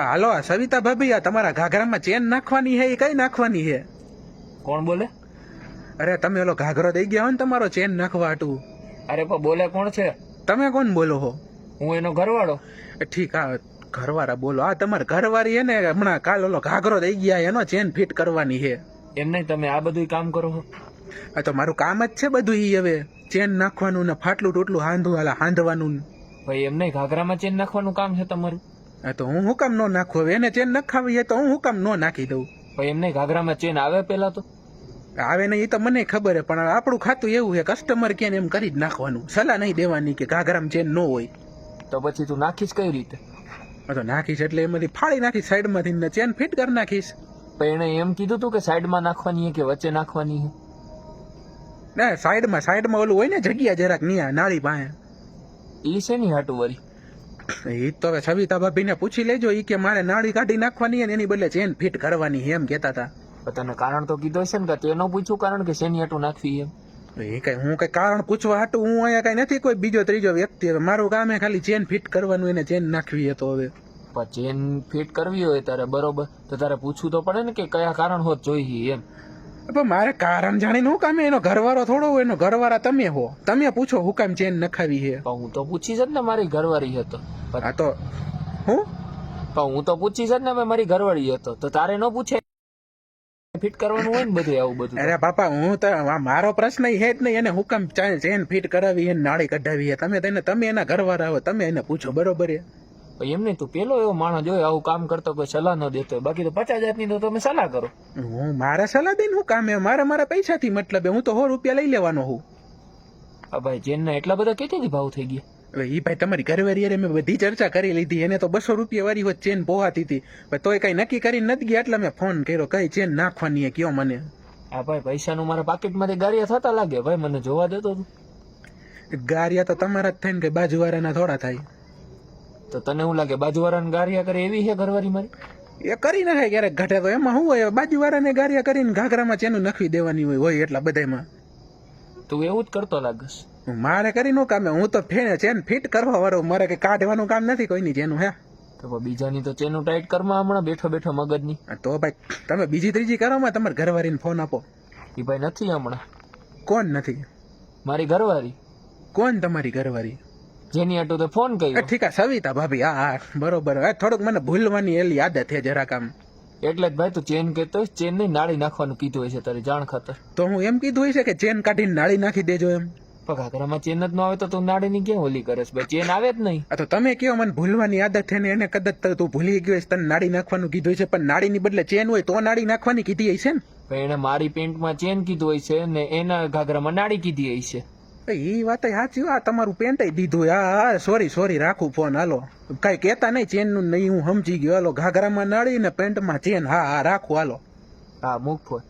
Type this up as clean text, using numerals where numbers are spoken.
હાલો સવિતા ભાભી, આ તમારા ઘાઘરામાં ચેન નાખવાની હે, એ કઈ નાખવાની હે? કોણ બોલે? અરે તમે ઓલો ઘાઘરો દઈ ગયા હો ને તમારો ચેન નાખવા હાટું. અરે પણ બોલે કોણ છે? તમે કોણ બોલો હો? હું એનો ઘરવાળો. ઠીક, આ ઘરવાળા બોલો. આ તમારા ઘરવાળી હે ને, હમણાં કાલ ઓલો ઘાઘરો દઈ ગયા એનો ચેન ફિટ કરવાની હે. એમ નહીં, તમે આ બધું કામ કરો છો? આ તો મારું કામ જ છે બધું. ઈ હવે ચેન નાખવાનું ને ફાટલું ટૂટલું હાંધવાનું. ભાઈ એમ નહીં, ઘાઘરામાં ચેન નાખવાનું કામ છે તમારું? આ તો હું કામ ન નાખું? હવે એને ચેન નખાવી તો હું કામ ન નાખી દઉં? ભાઈ એમ નહીં, ઘાઘરામાં ચેન આવે પેલા તો? આવે નહીં એ તો મને ખબર હે, પણ આપણું ખાતું એવું છે, કસ્ટમર કે એમ કરી જ નાખવાનું. સલાહ નહીં દેવાની કે ઘાઘરામાં ચેન ન હોય. તો પછી તું નાખીશ કઈ રીતે? તો નાખીશ એટલે એમાંથી ફાડી નાખીશ સાઈડમાંથી, ચેન ફિટ કરી નાખીશ. પણ એને એમ કીધું તું કે સાઈડમાં નાખવાની કે વચ્ચે નાખવાની? ના, સાઈડમાં ઓલું હોય ને જગ્યા જરાક નિયા નાળી પાસે. ઈ છે ની હાટું વળી? એ તો હવે સવિતા ભાભીને પૂછી લેજો. ઈ કે મારે નાળી કાઢી નાખવાની અને એની બદલે ચેન ફિટ કરવાની એમ કહેતા હતા. તને કારણ તો કીધો છે ને કે તેનો પૂછ્યું કારણ કે શેની હાટું નાખવી એમ? એ કઈ હું કઈ કારણ પૂછવા હાટું હું અહીંયા કઈ નથી કોઈ બીજો ત્રીજો વ્યક્તિ. હવે મારું કામ એ ખાલી ચેન ફિટ કરવાનું, એને ચેન નાખવી હતો. હવે પણ ચેન ફિટ કરવી હોય તારે બરોબર તો તારે પૂછવું તો પડે ને કે કયા કારણ હોત જોઈએ એમ. પણ મારે કારણ જાણીને હું કામ? એનો ઘરવાળો થોડો હોય, એનો ઘરવાળા તમે હો. તમે પૂછો હું કામ ચેન નખાવી છે. પણ હું તો પૂછીશ જ ને, મારી ઘરવાળી હતો. આ તો હું પણ હું તો પૂછીશ જ ને, મારી ઘરવાળી હતો તો તારે ન પૂછે? ફિટ કરવાનું હોય ને બધું આવું બધું. અરે બાપા, હું તો મારો પ્રશ્ન એ હે જ નહીં. એને હુકમ ચેન ફિટ કરાવી, એને નાળી કઢાવી. તમે એના ઘરવાળા હો, તમે એને પૂછો બરોબર છે. એમ નહીં, તું પેલો એવો માણસ જોયો આવું કામ કરતો કોઈ સલાહ ન દેતો? બાકી તો 50,000 ની તો તમે સલાહ કરો. હું મારા સલાહ દઈને હું કામ? મારા પૈસાથી મતલબ. હું તો 100 રૂપિયા લઈ લેવાનો હું. હા ભાઈ, ચેનના એટલા બધા કેટલી ભાવ થઈ ગયા? હવે ઈ ભાઈ તમારી ઘરવાળી મેં બધી ચર્ચા કરી લીધી. એને તો 200 રૂપિયા વાળી હોત ચેન પોહાતી હતી, તોય કઈ નક્કી કરીને નથી ગયા. એટલે મેં ફોન કર્યો, કઈ ચેન નાખવાની હે કયો મને. હા ભાઈ, પૈસાનું મારા પાકીટમાંથી ગારિયા થતા લાગે ભાઈ, મને જોવા દેતો તું. ગારિયા તો તમારા જ થાય ને, કે બાજુવાળાના થોડા થાય? તો તને શું લાગે બાજુવાળાને ગારિયા કરે એવી છે ઘરવાળી મારી? એ કરી નાખે ક્યારેક ઘટે તો. એમાં શું હોય, બાજુવાળાને ગારિયા કરીને ઘાઘરામાં ચેનું નખવી દેવાની હોય એટલા બધામાં. તું એવું જ કરતો લાગસ. મારે કરી નું કામ? હું તો ચેન ફિટ કરવા વાળો. મારે કઈ કાઢવાનું કામ નથી કોઈની ચેનું. હે તો બીજાની તો ચેનું ટાઈટ કરમાં હમણાં બેઠો બેઠો મગજની. તો ભાઈ તમે બીજી ત્રીજી કરો માં તમારે ઘરવાળીને ફોન આપો. એ ભાઈ નથી હમણાં. કોણ નથી? મારી ઘરવાળી. કોણ તમારી ઘરવાળી? જેની આટું તો ફોન કર્યો. ઠીક છે, સવિતા ભાભી. હા બરોબર. થોડુંક મને ભૂલવાની એલી આદત છે જરા કામ. એટલે જ ભાઈ તું ચેન કહેતો હોય, ચેન નહીં નાળી નાખવાનું કીધું હોય છે તારી જાણ ખાતર. તો હું એમ કીધું હોય છે કે ચેન કાઢીને નાળી નાખી દેજો એમ. પણ ઘાઘરામાં ચેન જ ન આવે તો તું નાળી ની ક્યાં ઓલી કરે? ભાઈ ચેન આવે જ નહીં. તો તમે કયો મને ભૂલવાની આદત છે ને, એને કદાચ તું ભૂલી ગયો તને નાળી નાખવાનું કીધું છે, પણ નાળીની બદલે ચેન હોય તો નાળી નાખવાની કીધી હશે ને. એને મારી પેન્ટમાં ચેન કીધું હોય છે ને એના ઘાઘરામાં નાળી કીધી હોય છે. એ વાત સાચી. આ તમારું પેન્ટ દીધું. હા સોરી રાખું ફોન. હાલો કઈ કેતા નહીં ચેન નું નહીં, હું સમજી ગયો. હાલો ઘાઘરામાં નાળી ને પેન્ટમાં ચેન. હા રાખું. હાલો હા મૂક ફોન.